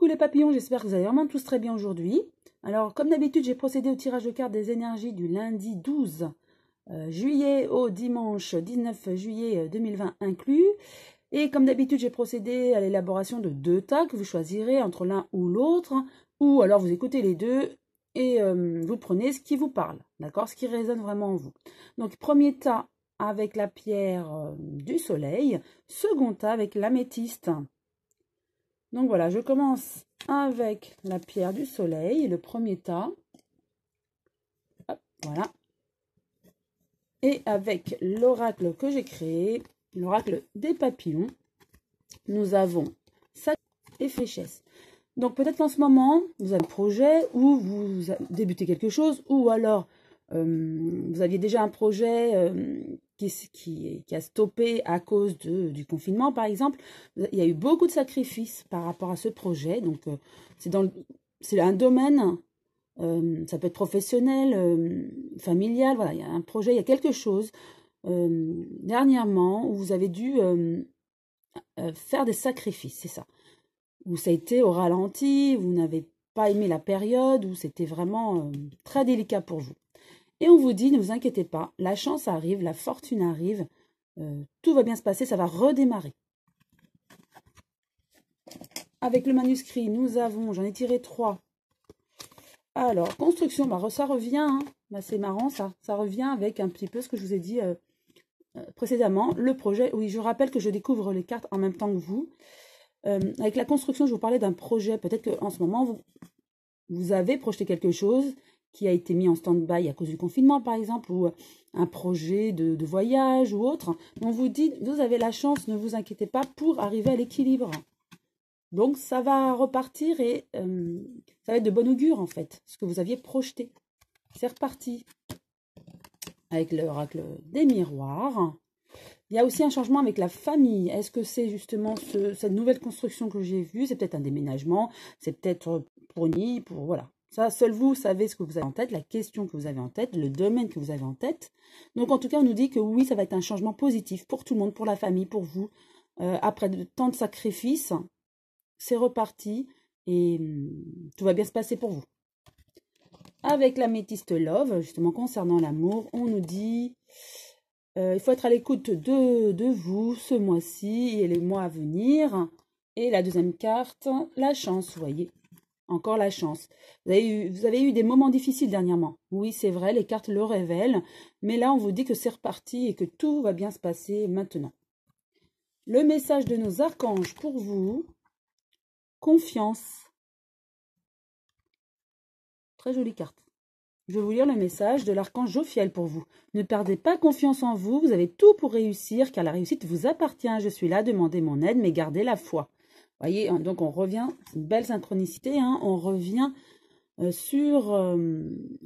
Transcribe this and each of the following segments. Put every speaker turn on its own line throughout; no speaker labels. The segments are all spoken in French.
Coucou les papillons, j'espère que vous allez vraiment tous très bien aujourd'hui. Alors, comme d'habitude, j'ai procédé au tirage de cartes des énergies du lundi 12 juillet au dimanche 19 juillet 2020 inclus. Et comme d'habitude, j'ai procédé à l'élaboration de 2 tas que vous choisirez entre l'un ou l'autre. Ou alors vous écoutez les deux et vous prenez ce qui vous parle, d'accord? Ce qui résonne vraiment en vous. Donc, premier tas avec la pierre du soleil. Second tas avec l'améthyste. Donc voilà, je commence avec la pierre du soleil, le premier tas. Hop, voilà. Et avec l'oracle que j'ai créé, l'oracle des papillons, nous avons sac et fléchesse. Donc peut-être qu'en ce moment, vous avez un projet ou vous débutez quelque chose, ou alors vous aviez déjà un projet qui a stoppé à cause du confinement, par exemple. Il y a eu beaucoup de sacrifices par rapport à ce projet. Donc c'est un domaine, ça peut être professionnel, familial. Voilà, il y a un projet, il y a quelque chose dernièrement où vous avez dû faire des sacrifices, c'est ça. Où ça a été au ralenti, vous n'avez pas aimé la période, où c'était vraiment très délicat pour vous. Et on vous dit, ne vous inquiétez pas, la chance arrive, la fortune arrive, tout va bien se passer, ça va redémarrer. Avec le manuscrit, nous avons, j'en ai tiré 3. Alors, construction, bah, ça revient, hein. Bah, c'est marrant ça revient avec un petit peu ce que je vous ai dit précédemment. Le projet, oui, je rappelle que je découvre les cartes en même temps que vous. Avec la construction, je vous parlais d'un projet. Peut-être qu'en ce moment, vous avez projeté quelque chose qui a été mis en stand-by à cause du confinement, par exemple, ou un projet de voyage ou autre. On vous dit, vous avez la chance, ne vous inquiétez pas, pour arriver à l'équilibre. Donc, ça va repartir et ça va être de bon augure, en fait, ce que vous aviez projeté. C'est reparti. Avec l'oracle des miroirs. Il y a aussi un changement avec la famille. Est-ce que c'est justement cette nouvelle construction que j'ai vue? C'est peut-être un déménagement, c'est peut-être pour nid, pour voilà. Ça, seul vous savez ce que vous avez en tête, la question que vous avez en tête, le domaine que vous avez en tête. Donc, en tout cas, on nous dit que oui, ça va être un changement positif pour tout le monde, pour la famille, pour vous. Après tant de sacrifices, c'est reparti et tout va bien se passer pour vous. Avec l'améthyste love, justement, concernant l'amour, on nous dit... il faut être à l'écoute de vous ce mois-ci et les mois à venir. Et la deuxième carte, la chance, vous voyez. Encore la chance. Vous avez eu des moments difficiles dernièrement. Oui, c'est vrai, les cartes le révèlent. Mais là, on vous dit que c'est reparti et que tout va bien se passer maintenant. Le message de nos archanges pour vous. Confiance. Très jolie carte. Je vais vous lire le message de l'archange Jophiel pour vous. Ne perdez pas confiance en vous, vous avez tout pour réussir, car la réussite vous appartient. Je suis là, demandez mon aide, mais gardez la foi. Vous voyez, donc on revient, c'est une belle synchronicité, hein, on revient sur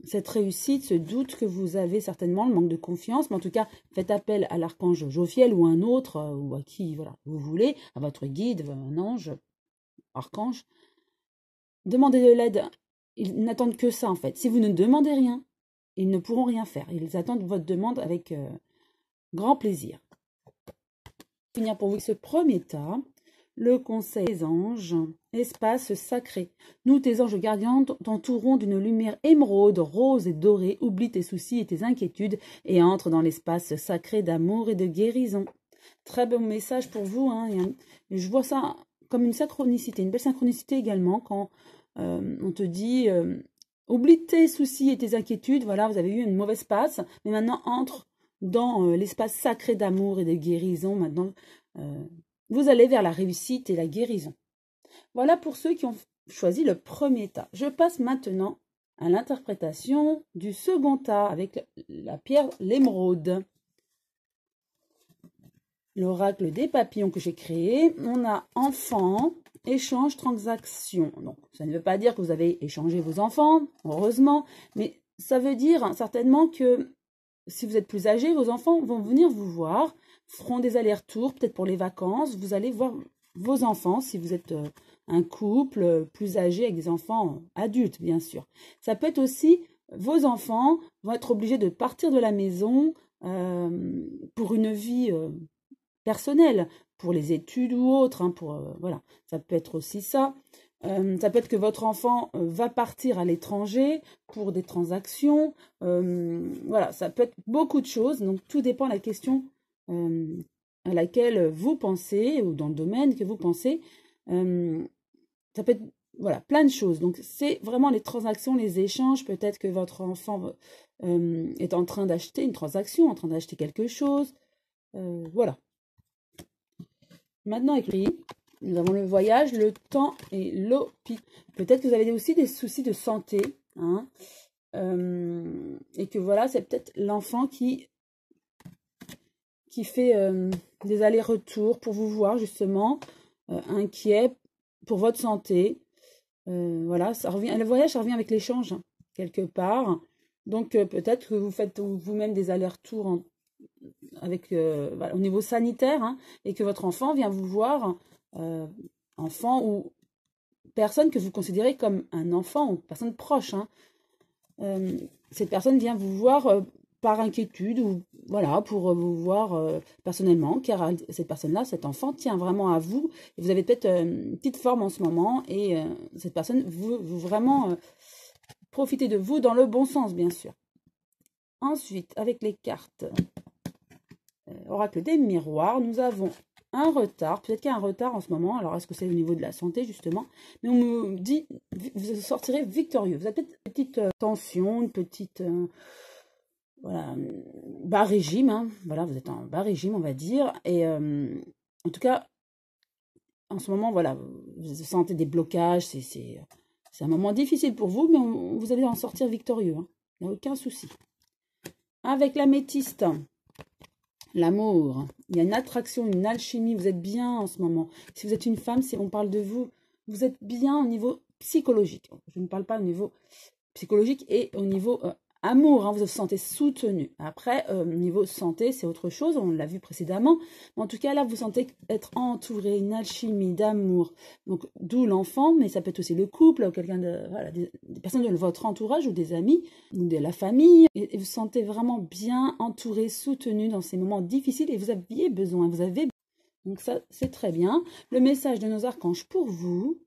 cette réussite, ce doute que vous avez certainement, le manque de confiance, mais en tout cas, faites appel à l'archange Jophiel ou un autre, ou à qui voilà, vous voulez, à votre guide, un ange, archange. Demandez de l'aide. Ils n'attendent que ça, en fait. Si vous ne demandez rien, ils ne pourront rien faire. Ils attendent votre demande avec grand plaisir. Finir pour vous ce premier tas, le conseil des anges, espace sacré. Nous, tes anges gardiens, t'entourons d'une lumière émeraude, rose et dorée. Oublie tes soucis et tes inquiétudes et entre dans l'espace sacré d'amour et de guérison. Très bon message pour vous, hein. Je vois ça comme une synchronicité, une belle synchronicité également quand... on te dit, oublie tes soucis et tes inquiétudes, voilà, vous avez eu une mauvaise passe, mais maintenant entre dans l'espace sacré d'amour et de guérison, maintenant vous allez vers la réussite et la guérison. Voilà pour ceux qui ont choisi le premier tas. Je passe maintenant à l'interprétation du second tas avec la pierre l'émeraude. L'oracle des papillons que j'ai créé, on a enfant, échange, transaction. Donc, ça ne veut pas dire que vous avez échangé vos enfants, heureusement, mais ça veut dire certainement que si vous êtes plus âgé, vos enfants vont venir vous voir, feront des allers-retours, peut-être pour les vacances, vous allez voir vos enfants, si vous êtes un couple plus âgé avec des enfants adultes, bien sûr. Ça peut être aussi, vos enfants vont être obligés de partir de la maison pour une vie... personnel, pour les études ou autres, hein, voilà, ça peut être aussi ça. Ça peut être que votre enfant va partir à l'étranger pour des transactions. Voilà, ça peut être beaucoup de choses. Donc, tout dépend de la question à laquelle vous pensez ou dans le domaine que vous pensez. Ça peut être voilà, plein de choses. Donc, c'est vraiment les transactions, les échanges. Peut-être que votre enfant est en train d'acheter une transaction, en train d'acheter quelque chose. Voilà. Maintenant, écrit. Nous avons le voyage, le temps et l'hôpital. Peut-être que vous avez aussi des soucis de santé. Hein, et que voilà, c'est peut-être l'enfant qui fait des allers-retours pour vous voir justement, inquiet pour votre santé. Voilà, ça revient, le voyage, ça revient avec l'échange, hein, quelque part. Donc, peut-être que vous faites vous-même des allers-retours avec, voilà, au niveau sanitaire, hein, et que votre enfant vient vous voir, enfant ou personne que vous considérez comme un enfant ou personne proche. Hein. Cette personne vient vous voir par inquiétude ou voilà, pour vous voir personnellement, car cette personne-là, cet enfant, tient vraiment à vous. Et vous avez peut-être une petite forme en ce moment et cette personne veut vraiment profiter de vous dans le bon sens, bien sûr. Ensuite, avec les cartes Oracle des miroirs, nous avons un retard. Peut-être qu'il y a un retard en ce moment. Alors, est-ce que c'est au niveau de la santé, justement? Mais on me dit, vous sortirez victorieux. Vous avez peut-être une petite tension, une petite... voilà, bas régime, hein. Voilà, vous êtes en bas régime, on va dire. Et en tout cas, en ce moment, voilà, vous sentez des blocages. C'est un moment difficile pour vous, mais vous allez en sortir victorieux. Hein. Il n'y a aucun souci. Avec l'améthyste, l'amour, il y a une attraction, une alchimie. Vous êtes bien en ce moment. Si vous êtes une femme, si on parle de vous, vous êtes bien au niveau psychologique. Je ne parle pas au niveau psychologique et au niveau amour, hein, vous vous sentez soutenu. Après, niveau santé, c'est autre chose, on l'a vu précédemment. Mais en tout cas, là, vous sentez être entouré, une alchimie d'amour. Donc, d'où l'enfant, mais ça peut être aussi le couple, quelqu'un de, voilà, des personnes de votre entourage ou des amis, ou de la famille. Et vous sentez vraiment bien entouré, soutenu dans ces moments difficiles et vous aviez besoin, vous avez. Donc ça, c'est très bien. Le message de nos archanges pour vous,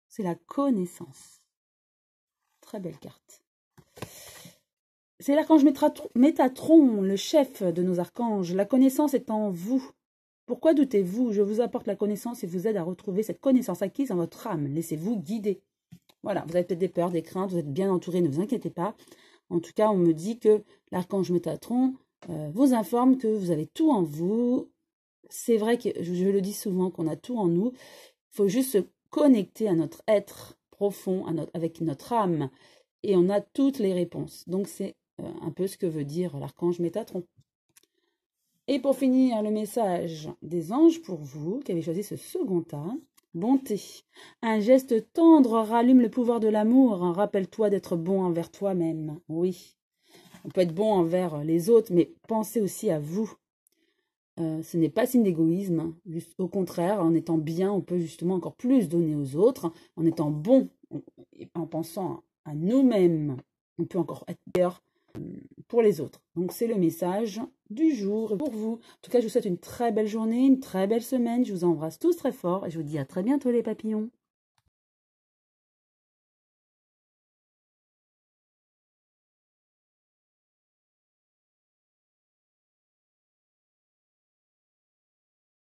c'est la connaissance. Très belle carte. C'est l'archange Métatron, le chef de nos archanges. La connaissance est en vous. Pourquoi doutez-vous? Je vous apporte la connaissance et vous aide à retrouver cette connaissance acquise dans votre âme. Laissez-vous guider. Voilà, vous avez peut-être des peurs, des craintes, vous êtes bien entouré, ne vous inquiétez pas. En tout cas, on me dit que l'archange Métatron vous informe que vous avez tout en vous. C'est vrai que je le dis souvent qu'on a tout en nous. Il faut juste se connecter à notre être profond, avec notre âme. Et on a toutes les réponses. Donc, c'est un peu ce que veut dire l'archange Métatron. Et pour finir, le message des anges pour vous, qui avez choisi ce second tas. Bonté. Un geste tendre rallume le pouvoir de l'amour. Rappelle-toi d'être bon envers toi-même. Oui, on peut être bon envers les autres, mais pensez aussi à vous. Ce n'est pas signe d'égoïsme. Au contraire, en étant bien, on peut justement encore plus donner aux autres. En étant bon, en pensant à nous-mêmes, on peut encore être meilleur pour les autres. Donc, c'est le message du jour pour vous. En tout cas, je vous souhaite une très belle journée, une très belle semaine. Je vous embrasse tous très fort et je vous dis à très bientôt les papillons.